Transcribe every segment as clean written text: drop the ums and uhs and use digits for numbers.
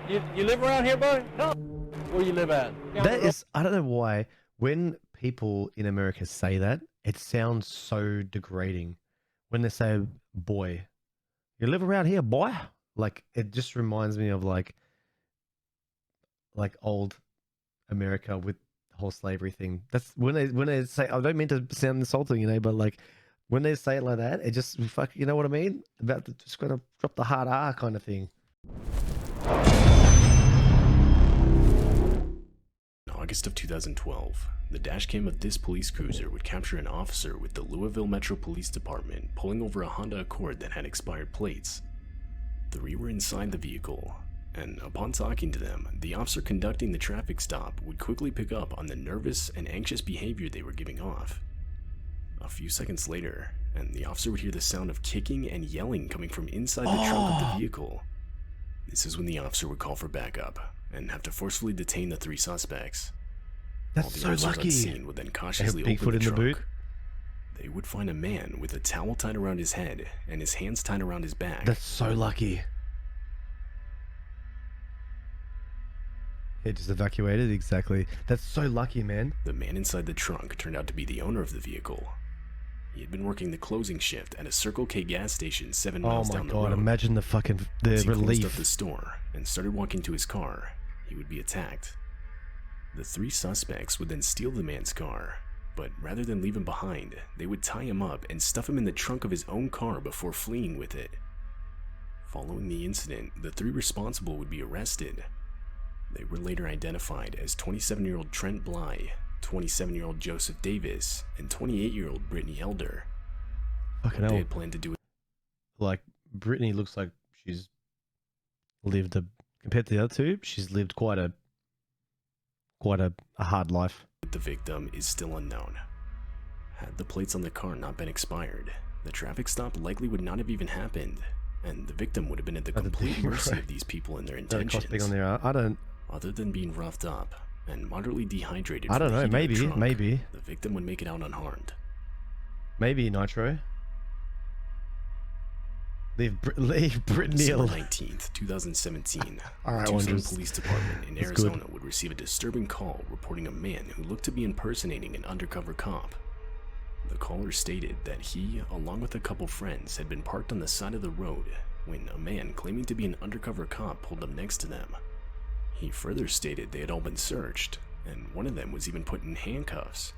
You live around here, boy? No. Where you live at? That is, I don't know why, when people in America say that, it sounds so degrading. When they say, boy, you live around here, boy? Like, it just reminds me of like old America with the whole slavery thing. That's when they say, I don't mean to sound insulting, you know, but like, when they say it like that, it just, fuck, you know what I mean? About to, just gonna drop the hard R kind of thing. In August of 2012, the dashcam of this police cruiser would capture an officer with the Louisville Metro Police Department pulling over a Honda Accord that had expired plates. 3 were inside the vehicle, and upon talking to them, the officer conducting the traffic stop would quickly pick up on the nervous and anxious behavior they were giving off. A few seconds later, and the officer would hear the sound of kicking and yelling coming from inside the trunk of the vehicle. This is when the officer would call for backup and have to forcefully detain the 3 suspects. That's so lucky. On scene would then cautiously Bigfoot open the in the trunk. boot. They would find a man with a towel tied around his head and his hands tied around his back. That's so lucky. It just evacuated, exactly. That's so lucky, man. The man inside the trunk turned out to be the owner of the vehicle. He had been working the closing shift at a Circle K gas station 7 miles down the road. Oh my god, imagine the fucking As he relief. closed up the store and started walking to his car, he would be attacked. The 3 suspects would then steal the man's car, but rather than leave him behind, they would tie him up and stuff him in the trunk of his own car before fleeing with it. Following the incident, the 3 responsible would be arrested. They were later identified as 27-year-old Trent Bly, 27-year-old Joseph Davis, and 28-year-old Brittany Elder. Fucking What they hell. had planned to do. Like, Brittany looks like she's lived compared to the other 2, she's lived quite a hard life. The victim is still unknown. Had the plates on the car not been expired, the traffic stop likely would not have even happened, and the victim would have been at the complete mercy of these people and their intentions. On there. I don't. Other than being roughed up and moderately dehydrated, I don't know. Maybe. The victim would make it out unharmed. Maybe Nitro. Leave Brittany December alone. 19th, 2017, All right, the Tucson Wonders. Police Department in That's Arizona good. would receive a disturbing call reporting a man who looked to be impersonating an undercover cop. The caller stated that he, along with a couple friends, had been parked on the side of the road when a man claiming to be an undercover cop pulled up next to them. He further stated they had all been searched, and one of them was even put in handcuffs.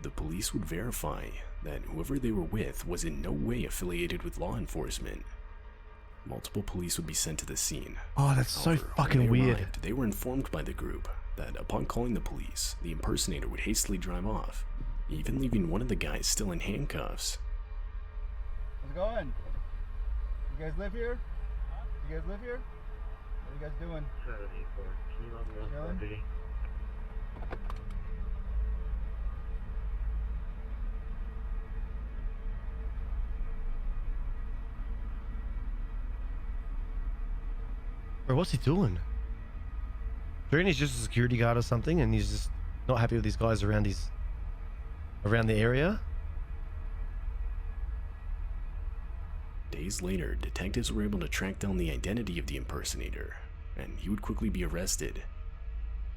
The police would verify that whoever they were with was in no way affiliated with law enforcement. Multiple police would be sent to the scene. Oh, that's so However, when fucking they weird. arrived, they were informed by the group that upon calling the police, the impersonator would hastily drive off, even leaving one of the guys still in handcuffs. How's it going? You guys live here? You guys live here? What are you guys doing? Chilling? Bro, what's he doing? Do you reckon he's just a security guard or something, and he's just not happy with these guys around the area? Days later, detectives were able to track down the identity of the impersonator, and he would quickly be arrested.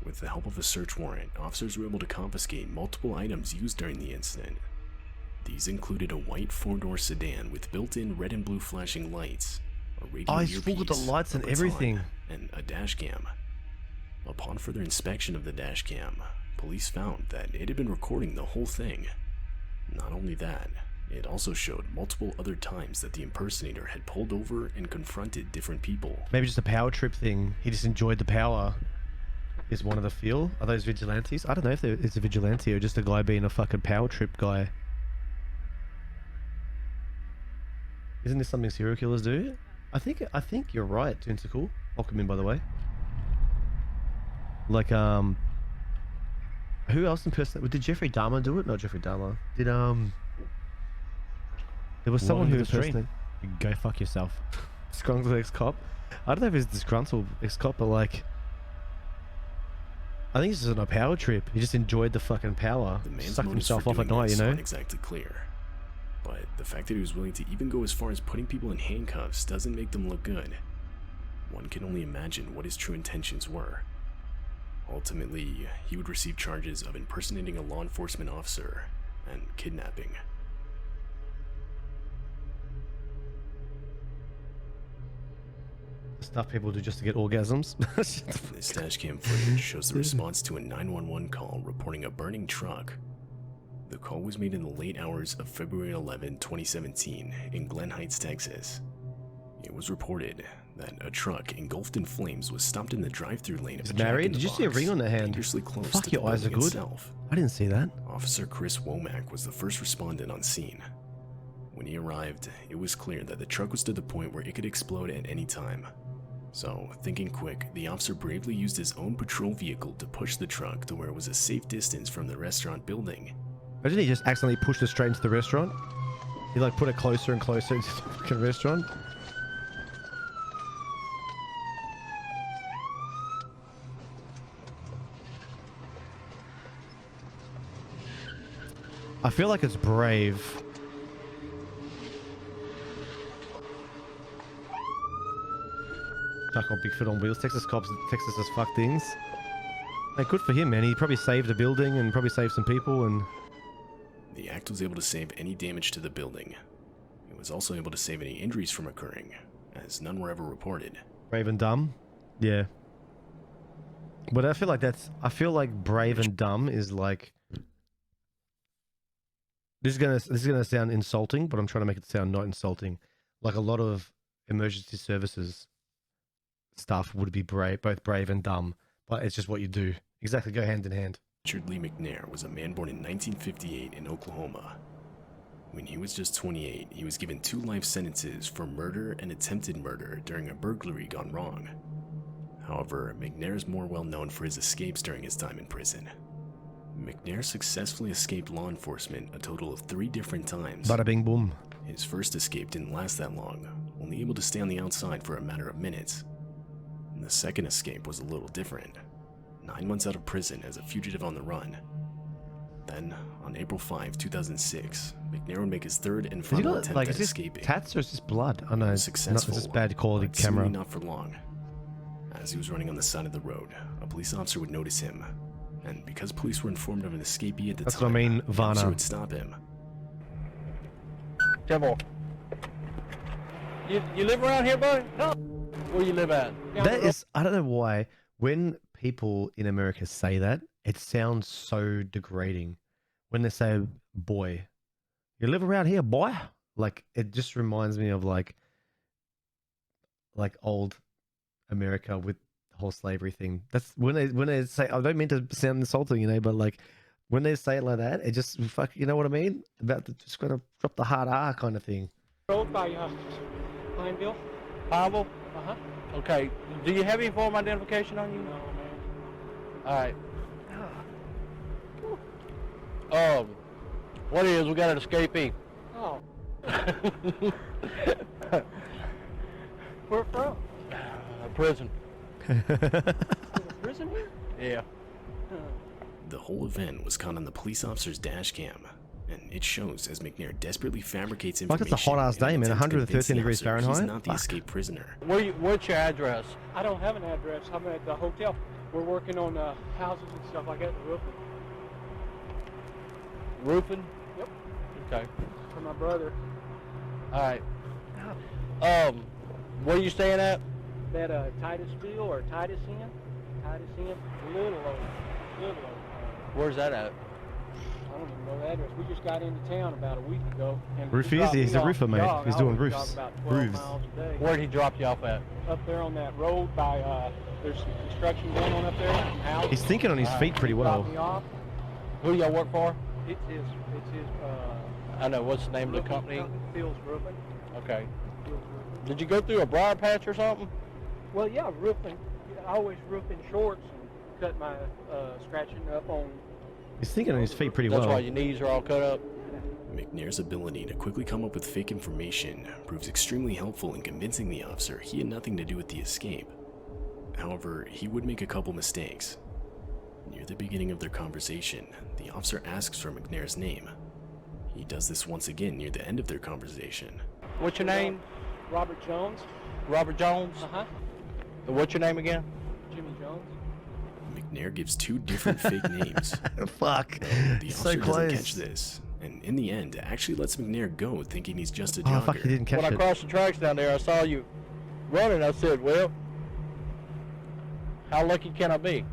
With the help of a search warrant, officers were able to confiscate multiple items used during the incident. These included a white 4-door sedan with built-in red and blue flashing lights, a radio Oh, he's full with the earpiece, lights a and baton, everything. and a dash cam. Upon further inspection of the dash cam, police found that it had been recording the whole thing. Not only that, it also showed multiple other times that the impersonator had pulled over and confronted different people. Maybe just a power trip thing. He just enjoyed the power. Is one of the feel? Are those vigilantes? I don't know if it's a vigilante or just a guy being a fucking power trip guy. Isn't this something serial killers do? I think you're right, Tunsicle. Welcome in, by the way. Like, who else impersonated? Did Jeffrey Dahmer do it? Not Jeffrey Dahmer. Did, there was someone who impersonated... Go fuck yourself. Disgruntled ex-cop? I don't know if it's disgruntled ex-cop, but like... I think he's just on a power trip. He just enjoyed the fucking power. The man's Sucked motives himself for off at doing night, you this know? aren't exactly clear. But the fact that he was willing to even go as far as putting people in handcuffs doesn't make them look good. One can only imagine what his true intentions were. Ultimately, he would receive charges of impersonating a law enforcement officer and kidnapping. Stuff people do just to get orgasms. This dashcam footage shows the response to a 911 call reporting a burning truck. The call was made in the late hours of February 11, 2017 in Glen Heights, Texas. It was reported that a truck engulfed in flames was stopped in the drive-through lane of He's a Jack married? in the Did you see a Box, ring on the hand? dangerously close Fuck, to your the eyes are building good. itself. I didn't see that. Officer Chris Womack was the first respondent on scene. When he arrived, it was clear that the truck was to the point where it could explode at any time. So, thinking quick, the officer bravely used his own patrol vehicle to push the truck to where it was a safe distance from the restaurant building. Imagine he just accidentally pushed it straight into the restaurant. He like put it closer and closer into the fucking restaurant. I feel like it's brave. Fuck on Bigfoot on wheels. Texas cops, Texas as fuck things. Hey, good for him, man. He probably saved a building and probably saved some people and... The act was able to save any damage to the building. It was also able to save any injuries from occurring, as none were ever reported. Brave and dumb? Yeah. But I feel like brave and dumb is like... This is gonna sound insulting, but I'm trying to make it sound not insulting. Like a lot of emergency services stuff would be both brave and dumb, but it's just what you do. Exactly, go hand in hand. Richard Lee McNair was a man born in 1958 in Oklahoma. When he was just 28, he was given 2 life sentences for murder and attempted murder during a burglary gone wrong. However, McNair is more well known for his escapes during his time in prison. McNair successfully escaped law enforcement a total of 3 different times. Bada bing boom. His first escape didn't last that long, only able to stay on the outside for a matter of minutes. And the second escape was a little different. 9 months out of prison as a fugitive on the run. Then, on April 5, 2006, McNair would make his third and Has he final got, attempt like, at is this escaping. tats or is this blood? Oh no, it's Successful, this bad quality but camera. seemingly not for long. As he was running on the side of the road, a police officer would notice him, and because police were informed of an escapee at the That's time, what I mean, the officer Varna. would stop him. Jimbo. You live around here, buddy? No. Where you live at? That is, I don't know why, when people in America say that, it sounds so degrading. When they say, boy, you live around here, boy? Like, it just reminds me of like old America with the whole slavery thing. That's when they say, I don't mean to sound insulting, you know, but like, when they say it like that, it just, fuck, you know what I mean? About just gonna drop the hard R kind of thing. Road by Pineville. Bible? Uh-huh. Okay. Do you have any form of identification on you? No, man. All right. What is? We got an escapee. Oh. Where from? Prison. Prison here? Yeah. The whole event was caught on the police officer's dash cam, and it shows as McNair desperately fabricates Fuck, information. it's a hot-ass in an day, man. attempt to convince 113 the degrees officer Fahrenheit? He's not the Fuck. escaped prisoner. What's your address? I don't have an address. I'm at the hotel. We're working on houses and stuff like that, the roofing. Roofing? Yep. Okay. For my brother. All right. Where are you staying at? That Titusville or Titus Inn? Titus Inn? Little over. Where's that at? I don't even know the address. We just got into town about a week ago. And Roof he dropped easy. He's me a off roofer, the mate. jog. He's I doing was roofs. jogging about 12 Roofs. miles a day. Where'd he drop you off at? Up there on that road by, there's some construction going on up there. Some houses. He's thinking on his feet pretty well. Dropped me off. Who y'all work for? It's his, I know. What's the name of the company? Fields Roofing. Okay. Fields Roofing. Did you go through a briar patch or something? Well, yeah, roofing. I always roof in shorts and cut my scratching up on. He's thinking on his feet pretty That's well. why your knees are all cut up. McNair's ability to quickly come up with fake information proves extremely helpful in convincing the officer he had nothing to do with the escape. However, he would make a couple mistakes. Near the beginning of their conversation, the officer asks for McNair's name. He does this once again near the end of their conversation. What's your name? Robert Jones. Robert Jones? Uh-huh. What's your name again? Jimmy Jones. McNair gives two different fake names. Fuck. The So officer doesn't close. catch this, and in the end, actually lets McNair go, thinking he's just a Oh jogger. fuck, he didn't catch When I it. crossed the tracks down there, I saw you running. I said, well, how lucky can I be?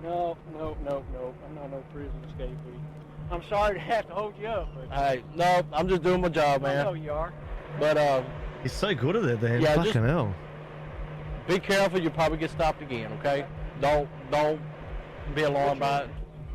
No. I'm not no prison escapee. I'm sorry to have to hold you up, but Hey, no, I'm just doing my job, I know man. you are. But He's so good at it, then. Yeah, Fucking just- hell. be careful. You'll probably get stopped again, okay? Don't be alarmed by it.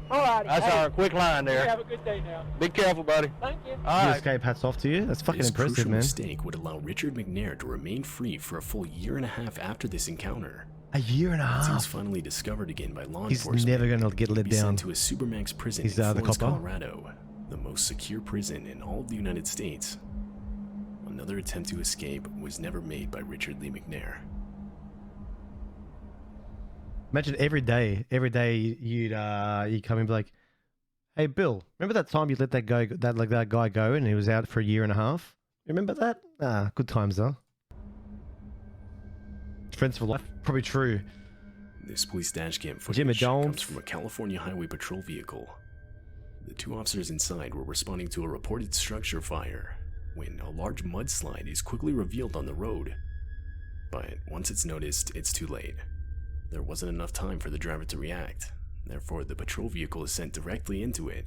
All right. That's our quick line You there. have a good day now. Be careful, buddy. Thank you. All You right. escape, hats off to you. That's fucking This impressive, crucial man. mistake would allow Richard McNair to remain free for a full year and a half after this encounter. A year and a As he was half. finally discovered again by law He's enforcement, never gonna get he'd let be down. sent to a Supermax prison He's, in the Florence, copper. Colorado, the most secure prison in all of the United States. Another attempt to escape was never made by Richard Lee McNair. Imagine every day you'd come and be like, "Hey, Bill, remember that time you let that guy go and he was out for a year and a half? Remember that? Ah, good times, huh? Friends for life, probably true. This police dashcam Jimmy footage Jones. comes from a California Highway Patrol vehicle. The two officers inside were responding to a reported structure fire when a large mudslide is quickly revealed on the road. But once it's noticed, it's too late. There wasn't enough time for the driver to react. Therefore, the patrol vehicle is sent directly into it.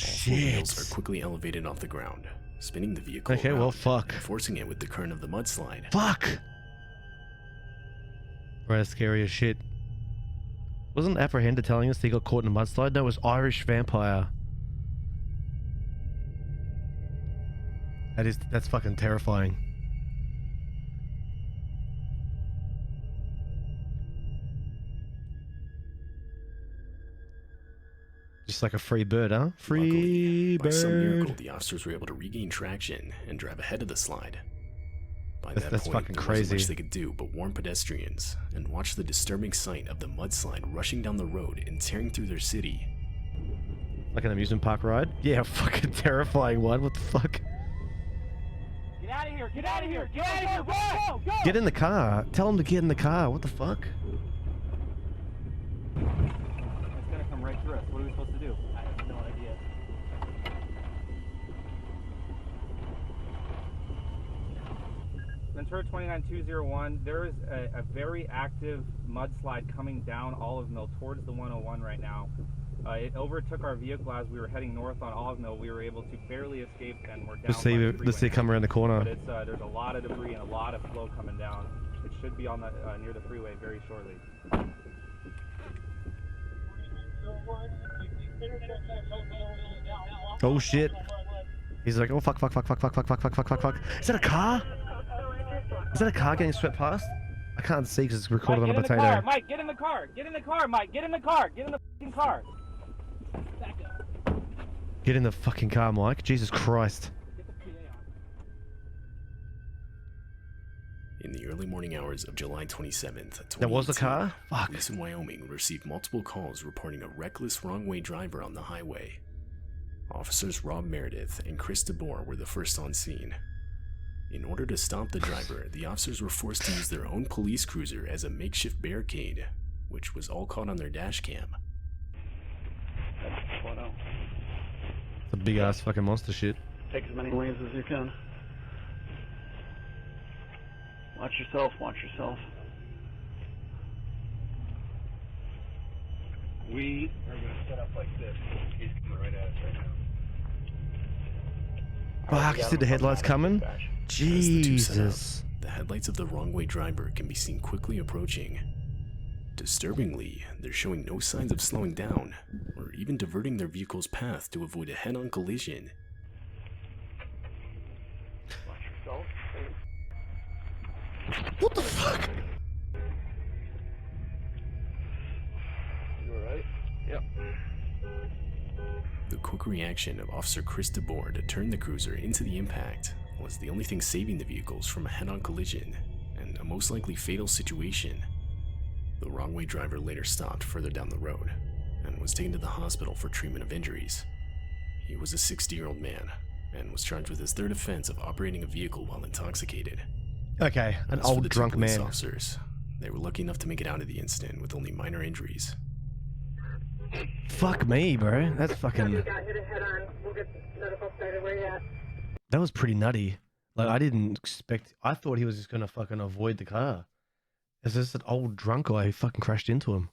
All four wheels are Shit. quickly elevated off the ground, spinning the vehicle Okay, well, around fuck. and forcing it with the current of the mudslide. Fuck. Right, that's scary as shit. Wasn't Apprehended telling us he got caught in a mudslide? No, it was Irish Vampire. That's fucking terrifying. Just like a free bird, huh? Free Luckily, by some miracle, bird. the officers were able to regain traction and drive ahead of the slide. By That's- that that's point, fucking there wasn't crazy. much they could do but warn pedestrians and watch the disturbing sight of the mudslide rushing down the road and tearing through their city. Like an amusement park ride? Yeah, fucking terrifying one. What the fuck? Get out of here! Get out of here! Get out of here! Go! Go! Get in the car. Tell him to get in the car. What the fuck? It's gonna come right through us. What are we supposed to do? I have no idea. Ventura 29201, there is a very active mudslide coming down Olive Mill towards the 101 right now. It overtook our vehicle as we were heading north on Olive Mill. We were able to barely escape and we're down Let's see. by the Let's see. freeway Come around the now. corner. But it's, there's a lot of debris and a lot of flow coming down. It should be on the near the freeway very shortly. Oh shit. He's like, oh fuck, fuck, fuck, fuck, fuck, fuck, fuck, fuck, fuck, fuck, fuck. Is that a car? Is that a car getting swept past? I can't see because it's recorded on a Mike, get in the potato. car. Mike, get in the car. Get in the car, Mike. Get in the car. Get in the fucking car. Get in the fucking car, Mike. Jesus Christ. In the early morning hours of July 27th, 2018, That was the car? Fuck. police in Wyoming received multiple calls reporting a reckless wrong-way driver on the highway. Officers Rob Meredith and Chris DeBoer were the first on scene. In order to stop the driver, the officers were forced to use their own police cruiser as a makeshift barricade, which was all caught on their dash cam. It's a big ass fucking monster shit. Take as many lanes as you can. Watch yourself, watch yourself. We are gonna set up like this. He's coming right at us right now. Fuck, you see the headlights coming? As the two set up, Jesus. the headlights of the wrong-way driver can be seen quickly approaching. Disturbingly, they're showing no signs of slowing down, or even diverting their vehicle's path to avoid a head-on collision. Watch yourself. What the fuck? You alright? The quick reaction of Officer Chris DeBoer to turn the cruiser into the impact was the only thing saving the vehicles from a head-on collision and a most likely fatal situation. The wrong-way driver later stopped further down the road and was taken to the hospital for treatment of injuries. He was a 60-year-old man and was charged with his third offense of operating a vehicle while intoxicated. Okay, an As for the old two drunk police man. officers, they were lucky enough to make it out of the incident with only minor injuries. Fuck me, bro. That's fucking. That was pretty nutty. Like, I didn't expect. I thought he was just gonna fucking avoid the car. It's just an old drunk guy who fucking crashed into him.